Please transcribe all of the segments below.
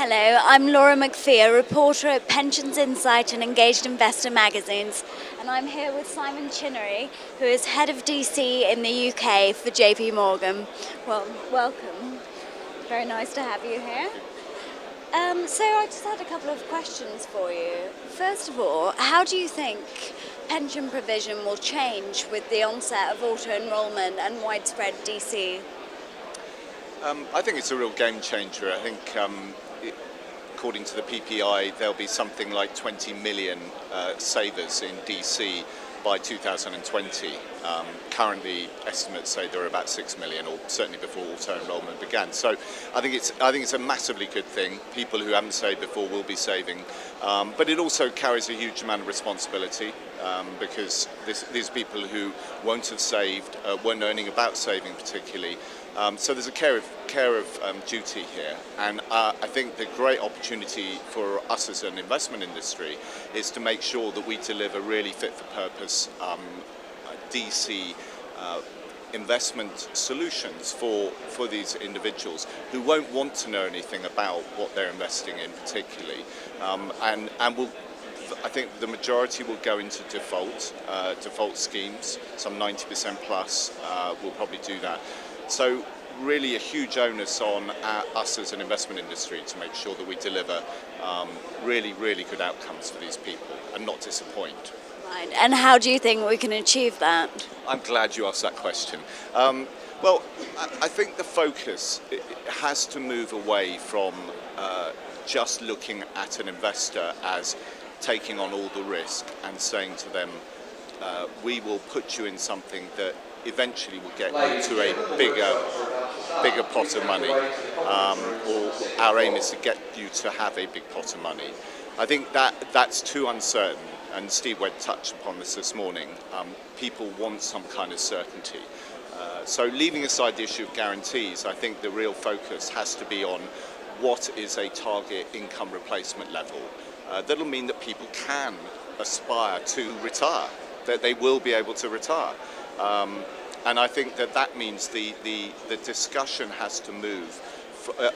Hello, I'm Laura McPhee, a reporter at Pensions Insight and Engaged Investor magazines, and I'm here with Simon Chinnery, who is head of DC in the UK for JP Morgan. Well, welcome. Very nice to have you here. So I just had a couple of questions for you. First of all, how do you think pension provision will change with the onset of auto-enrolment and widespread DC? I think it's a real game changer. I think, according to the PPI, there'll be something like 20 million savers in DC by 2020. Currently, estimates say there are about 6 million, or certainly before auto-enrolment began. So I think it's a massively good thing. People who haven't saved before will be saving, but it also carries a huge amount of responsibility because these people who won't have saved, weren't earning about saving particularly. So there's a care of duty here, and I think the great opportunity for us as an investment industry is to make sure that we deliver really fit for purpose DC investment solutions for these individuals who won't want to know anything about what they're investing in particularly, and will. I think the majority will go into default schemes. Some 90% plus will probably do that. So really a huge onus on us as an investment industry to make sure that we deliver really, really good outcomes for these people and not disappoint. Right. And how do you think we can achieve that? I'm glad you asked that question. Well, I think the focus has to move away from just looking at an investor as taking on all the risk and saying to them, we will put you in something that eventually will get you to a bigger pot of money, or our aim is to get you to have a big pot of money. I think that's too uncertain, and Steve Webb touched upon this morning. People want some kind of certainty. So leaving aside the issue of guarantees, I think the real focus has to be on what is a target income replacement level. That'll mean that people can aspire to retire, that they will be able to retire. And I think that means the discussion has to move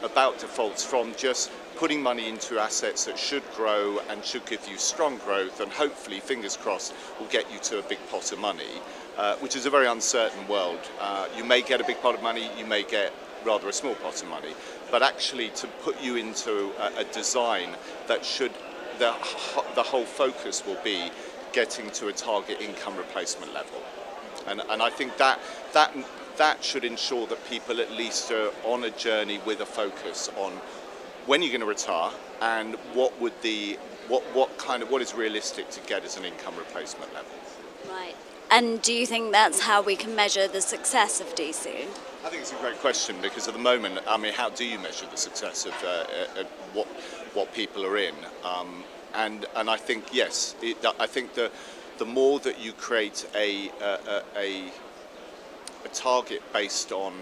about defaults from just putting money into assets that should grow and should give you strong growth and hopefully, fingers crossed, will get you to a big pot of money, which is a very uncertain world. You may get a big pot of money, you may get rather a small pot of money, but actually to put you into a design that should, the whole focus will be getting to a target income replacement level. And I think that should ensure that people at least are on a journey with a focus on when you're going to retire and what is realistic to get as an income replacement level. Right. And do you think that's how we can measure the success of DC? I think it's a great question because at the moment, I mean, how do you measure the success of what people are in? And I think yes, I think the more that you create a target based on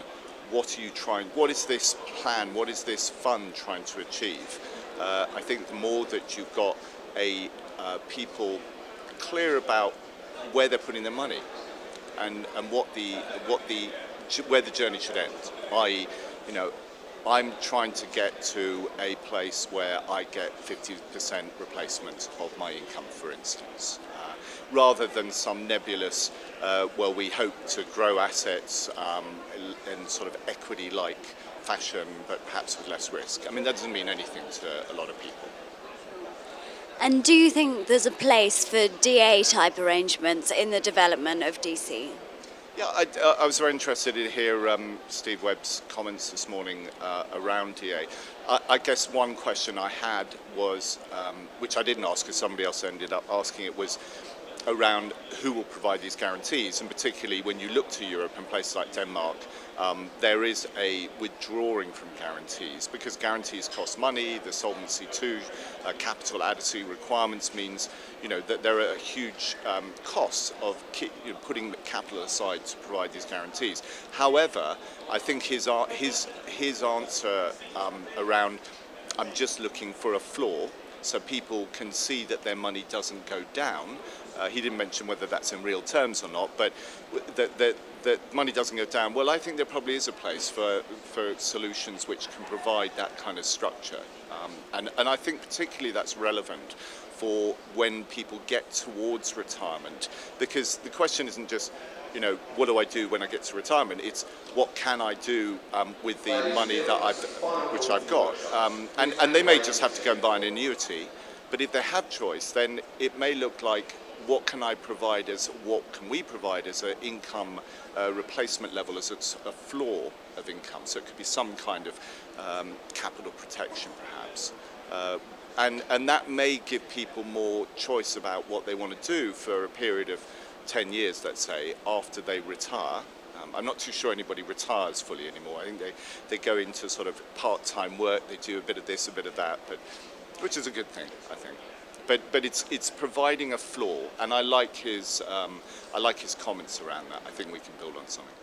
what is this plan, what is this fund trying to achieve, I think the more that you've got people clear about where they're putting their money and where the journey should end, i.e., I'm trying to get to a place where I get 50% replacement of my income, for instance, rather than some nebulous, well, we hope to grow assets in sort of equity-like fashion, but perhaps with less risk. I mean, that doesn't mean anything to a lot of people. And do you think there's a place for DA-type arrangements in the development of DC? Yeah, I was very interested to hear Steve Webb's comments this morning around DA. I guess one question I had was, which I didn't ask because somebody else ended up asking it, was around who will provide these guarantees, and particularly when you look to Europe and places like Denmark, there is a withdrawing from guarantees because guarantees cost money. The Solvency II capital adequacy requirements means that there are huge costs of putting capital aside to provide these guarantees. However, I think his answer around I'm just looking for a floor so people can see that their money doesn't go down. He didn't mention whether that's in real terms or not, but that money doesn't go down. Well, I think there probably is a place for solutions which can provide that kind of structure. And I think particularly that's relevant for when people get towards retirement, because the question isn't just, what do I do when I get to retirement? It's what can I do with the money that which I've got? And they may just have to go and buy an annuity, but if they have choice, then it may look like what can we provide as an income replacement level, as a floor of income. So it could be some kind of capital protection, perhaps. And that may give people more choice about what they want to do for a period of 10 years, let's say, after they retire. I'm not too sure anybody retires fully anymore. I think they go into sort of part-time work, they do a bit of this, a bit of that, which is a good thing, I think. But it's providing a floor, and I like his comments around that. I think we can build on something.